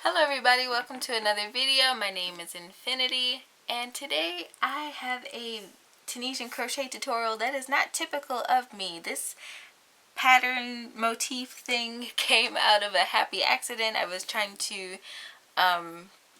Hello everybody, welcome to another video. My name is Infiniti and today I have a Tunisian crochet tutorial that is not typical of me. This pattern motif thing came out of a happy accident. I was trying to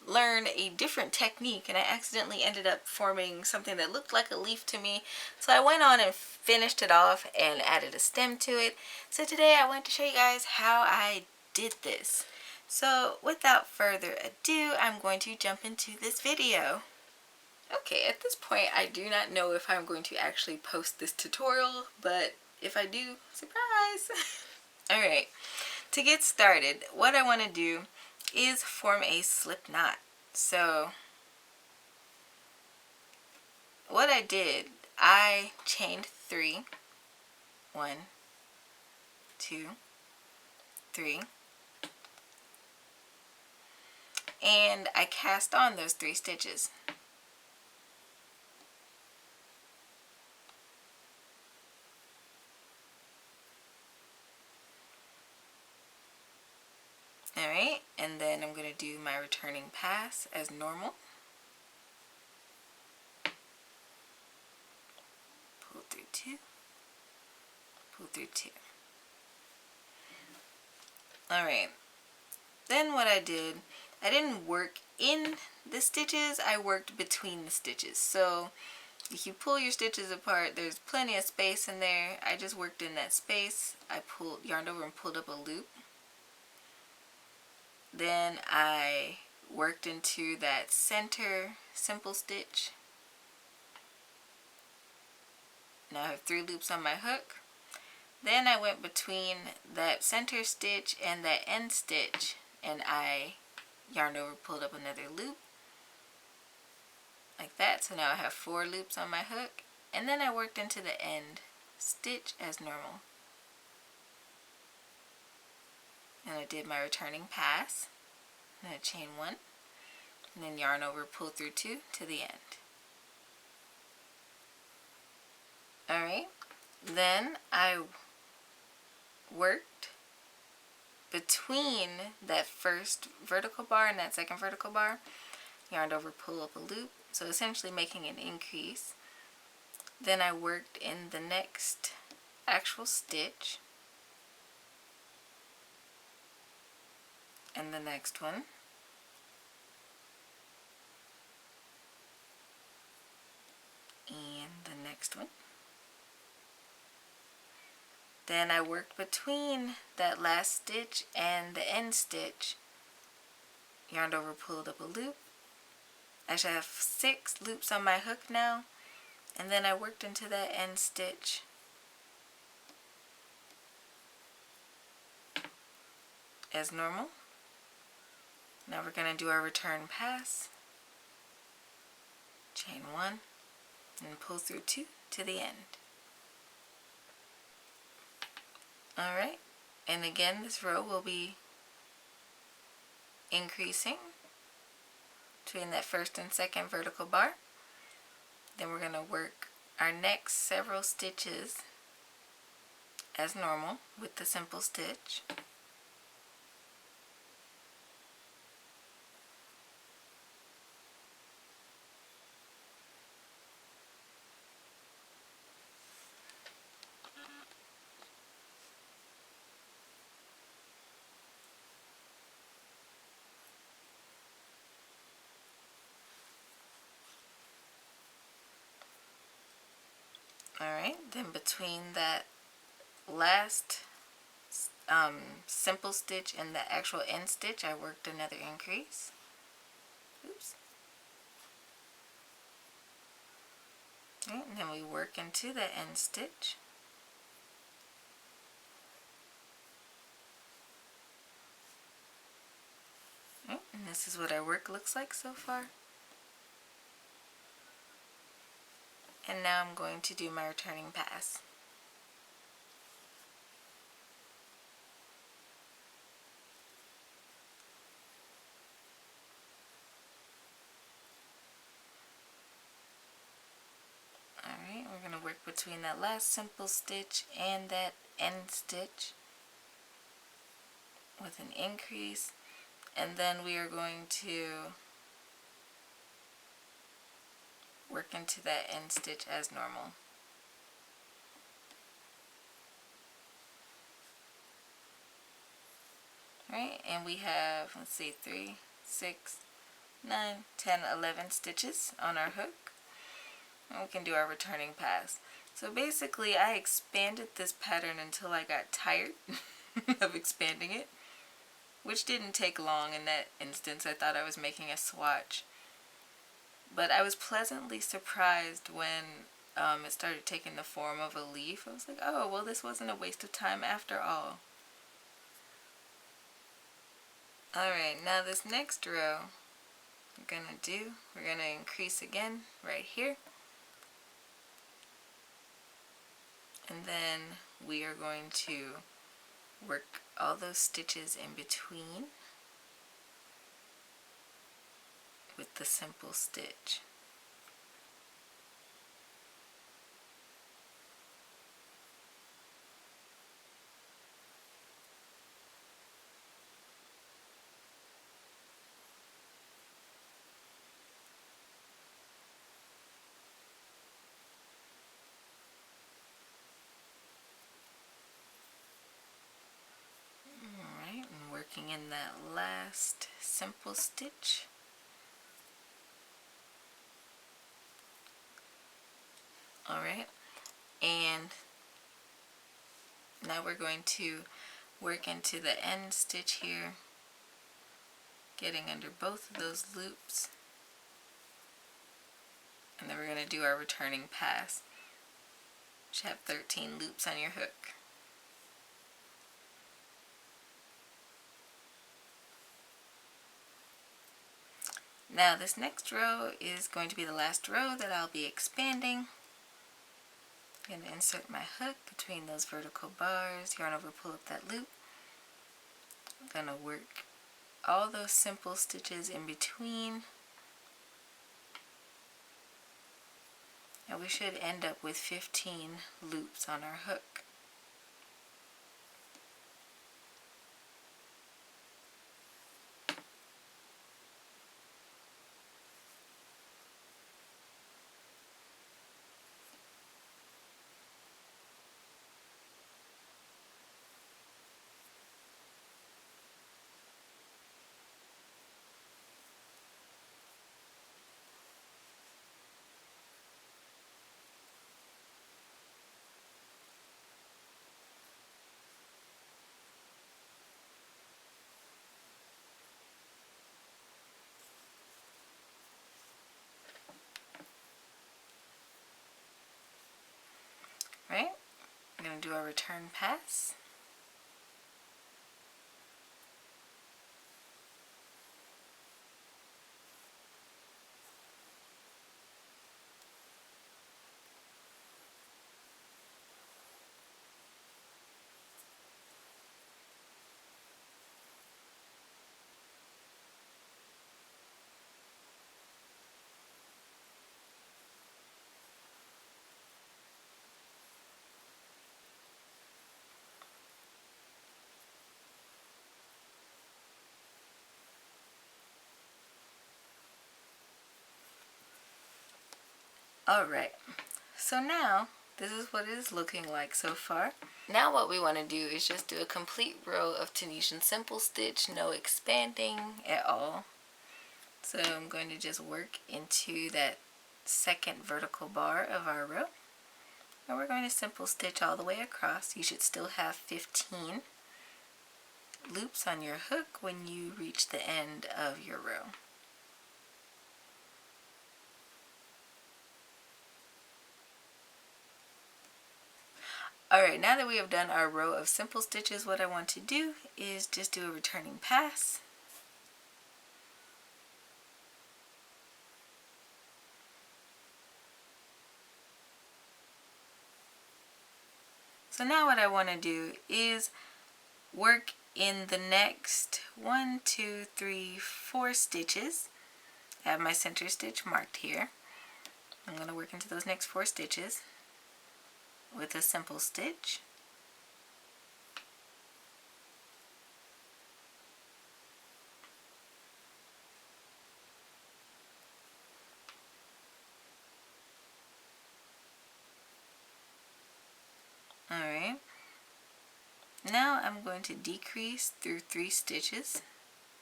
learn a different technique and I accidentally ended up forming something that looked like a leaf to me. So I went on and finished it off and added a stem to it. So today I want to show you guys how I did this. So without further ado, I'm going to jump into this video. Okay, at this point I do not know if I'm going to actually post this tutorial, but if I do, surprise! Alright, to get started, what I want to do is form a slip knot. So what I did, I chained 3, 1, 2, 3, and I cast on those 3 stitches. Alright, and then I'm going to do my returning pass as normal. Pull through 2, pull through 2. Alright, then what I did, I didn't work in the stitches, I worked between the stitches. So if you pull your stitches apart, there's plenty of space in there. I just worked in that space. I yarned over and pulled up a loop. Then I worked into that center simple stitch. Now I have 3 loops on my hook. Then I went between that center stitch and that end stitch and I yarned over, pulled up another loop like that. So now I have 4 loops on my hook, and then I worked into the end stitch as normal. And I did my returning pass, and I chain 1, and then yarn over, pull through 2 to the end. Alright, then I worked between that first vertical bar and that second vertical bar, yarned over, pull up a loop, so essentially making an increase. Then I worked in the next actual stitch and the next one, and the next one. Then I worked between that last stitch and the end stitch, yarned over, pulled up a loop. I should have 6 loops on my hook now, and then I worked into that end stitch as normal. Now we're going to do our return pass, chain 1, and pull through 2 to the end. Alright, and again this row will be increasing between that first and second vertical bar. Then we're going to work our next several stitches as normal with the simple stitch. Alright, then between that last simple stitch and the actual end stitch, I worked another increase. Oops. Right, and then we work into the end stitch. Right, and this is what our work looks like so far. And now I'm going to do my returning pass. Alright, we're going to work between that last simple stitch and that end stitch with an increase, and then we are going to work into that end stitch as normal. Alright, and we have, let's see, 3, 6, 9, 10, 11 stitches on our hook. And we can do our returning pass. So basically I expanded this pattern until I got tired of expanding it, which didn't take long in that instance. I thought I was making a swatch. But I was pleasantly surprised when it started taking the form of a leaf. I was like, oh, well, this wasn't a waste of time after all. Alright, now this next row we're going to increase again right here. And then we are going to work all those stitches in between with the simple stitch. Alright, and working in that last simple stitch. Alright, and now we're going to work into the end stitch here, getting under both of those loops, and then we're going to do our returning pass, which have 13 loops on your hook. Now this next row is going to be the last row that I'll be expanding. I'm going to insert my hook between those vertical bars, yarn over, pull up that loop. I'm going to work all those simple stitches in between. And we should end up with 15 loops on our hook. Right? I'm going to do our return pass. Alright, so now this is what it is looking like so far. Now what we want to do is just do a complete row of Tunisian simple stitch, no expanding at all. So I'm going to just work into that second vertical bar of our row. And we're going to simple stitch all the way across. You should still have 15 loops on your hook when you reach the end of your row. Alright, now that we have done our row of simple stitches, what I want to do is just do a returning pass. So now what I want to do is work in the next 1, 2, 3, 4 stitches. I have my center stitch marked here. I'm going to work into those next 4 stitches with a simple stitch. Alright, now I'm going to decrease through 3 stitches.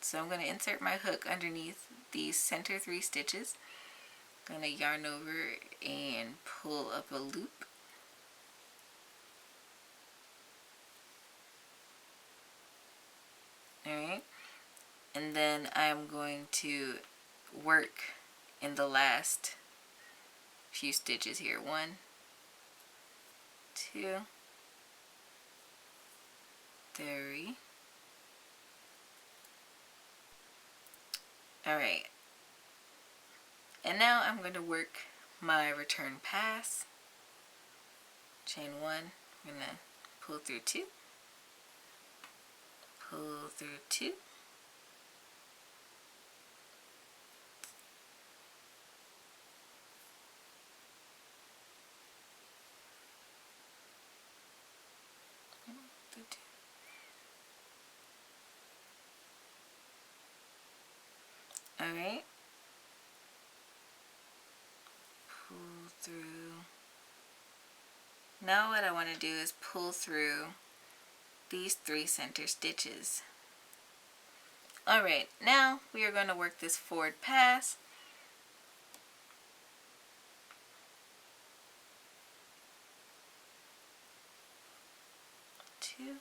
So I'm going to insert my hook underneath these center 3 stitches. I'm going to yarn over and pull up a loop. Alright, and then I'm going to work in the last few stitches here. 1, 2, 3. Alright, and now I'm going to work my return pass. Chain 1, I'm going to pull through 2, pull through 2, Alright, pull through. Now what I want to do is pull through these 3 center stitches. Alright, now we are going to work this forward pass. Two,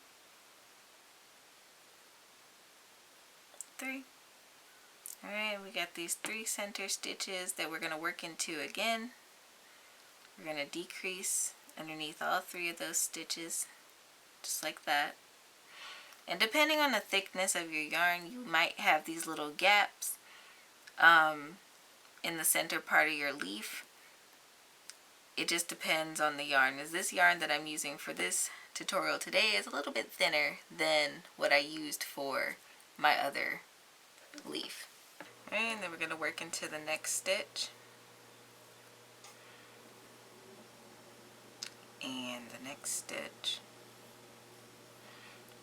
3. Alright, we got these 3 center stitches that we're going to work into again. We're going to decrease underneath all 3 of those stitches, just like that. And depending on the thickness of your yarn, you might have these little gaps in the center part of your leaf. It just depends on the yarn. As this yarn that I'm using for this tutorial today is a little bit thinner than what I used for my other leaf. And then we're going to work into the next stitch. And the next stitch.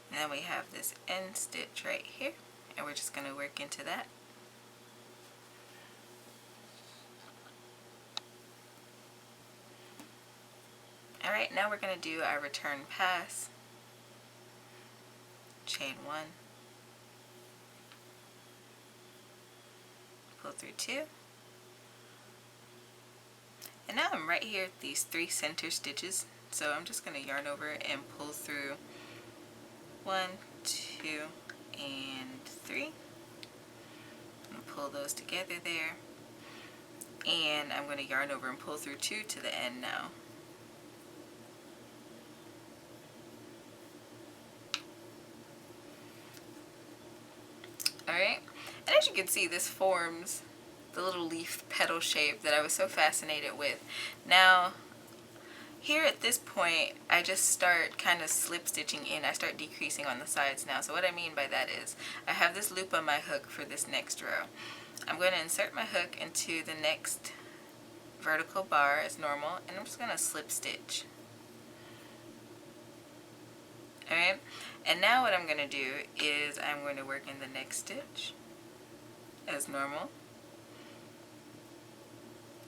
And then we have this end stitch right here. And we're just going to work into that. Alright, now we're going to do our return pass. Chain 1. Pull through 2. And now I'm right here at these 3 center stitches. So I'm just going to yarn over and pull through 1, 2, and 3. I'm going to pull those together there. And I'm going to yarn over and pull through 2 to the end now. Alright, and as you can see, this forms the little leaf petal shape that I was so fascinated with. Now, here at this point, I just start kind of slip stitching in. I start decreasing on the sides now. So what I mean by that is, I have this loop on my hook for this next row. I'm going to insert my hook into the next vertical bar as normal, and I'm just going to slip stitch. Alright, and now what I'm going to do is I'm going to work in the next stitch as normal.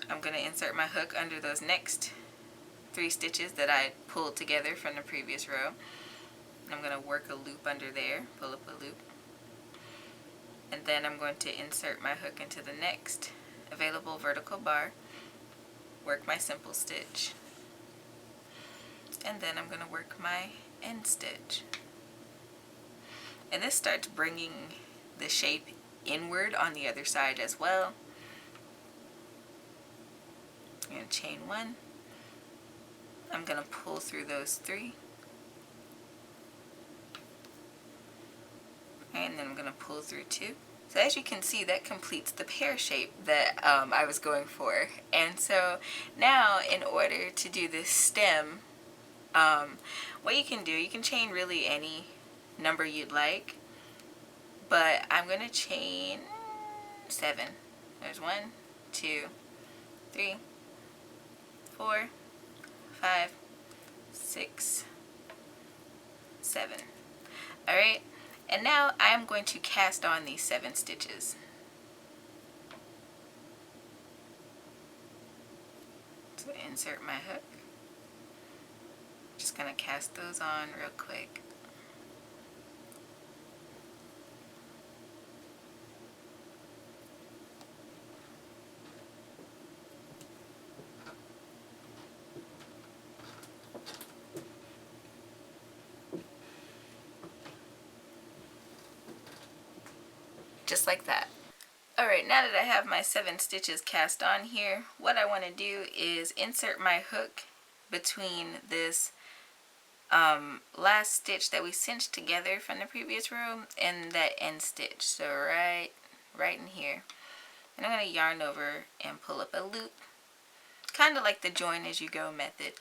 I'm going to insert my hook under those next 3 stitches that I pulled together from the previous row. I'm going to work a loop under there, pull up a loop. And then I'm going to insert my hook into the next available vertical bar, work my simple stitch, and then I'm going to work my end stitch. And this starts bringing the shape inward on the other side as well. I'm going to chain 1. I'm going to pull through those 3. And then I'm going to pull through 2. So as you can see, that completes the pear shape that I was going for. And so now, in order to do this stem, what you can do, you can chain really any number you'd like, but I'm going to chain 7. There's 1, 2, 3, 4, 5, 6, 7. Alright, and now I'm going to cast on these 7 stitches. So insert my hook. just going to cast those on real quick. Just like that. Alright, now that I have my 7 stitches cast on here, what I want to do is insert my hook between this last stitch that we cinched together from the previous row and that end stitch. So right in here. And I'm going to yarn over and pull up a loop, kind of like the join as you go method.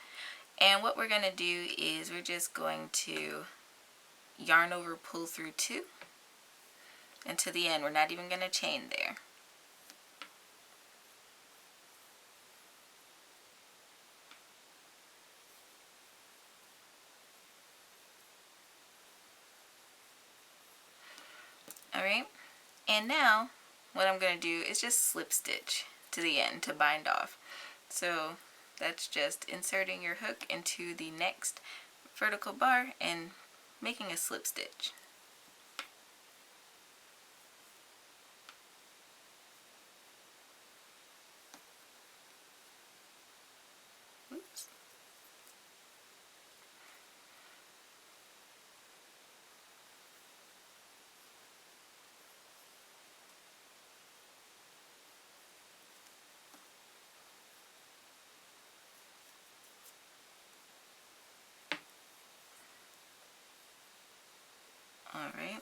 And what we're going to do is we're just going to yarn over, pull through 2. And to the end, we're not even going to chain there. Alright, and now what I'm going to do is just slip stitch to the end to bind off. So that's just inserting your hook into the next vertical bar and making a slip stitch. Oops. Alright,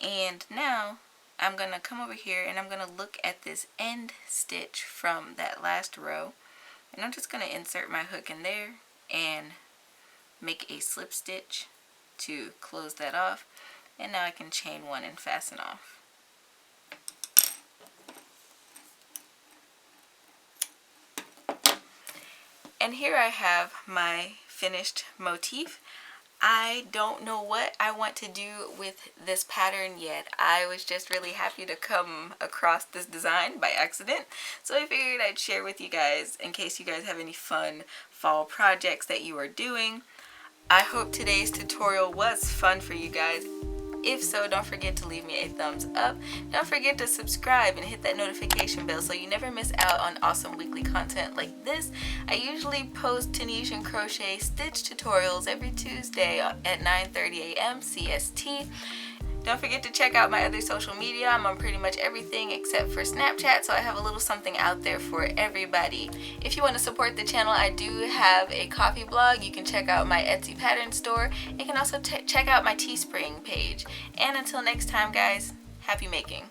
and now I'm going to come over here and I'm going to look at this end stitch from that last row, and I'm just going to insert my hook in there and make a slip stitch to close that off, and now I can chain 1 and fasten off. And here I have my finished motif. I don't know what I want to do with this pattern yet. I was just really happy to come across this design by accident, so I figured I'd share with you guys in case you guys have any fun fall projects that you are doing. I hope today's tutorial was fun for you guys. If so, don't forget to leave me a thumbs up. Don't forget to subscribe and hit that notification bell so you never miss out on awesome weekly content like this. I usually post Tunisian crochet stitch tutorials every Tuesday at 9:30 a.m. CST. Don't forget to check out my other social media. I'm on pretty much everything except for Snapchat, so I have a little something out there for everybody. If you want to support the channel, I do have a coffee blog. You can check out my Etsy pattern store, and you can also check out my Teespring page. And until next time, guys, happy making.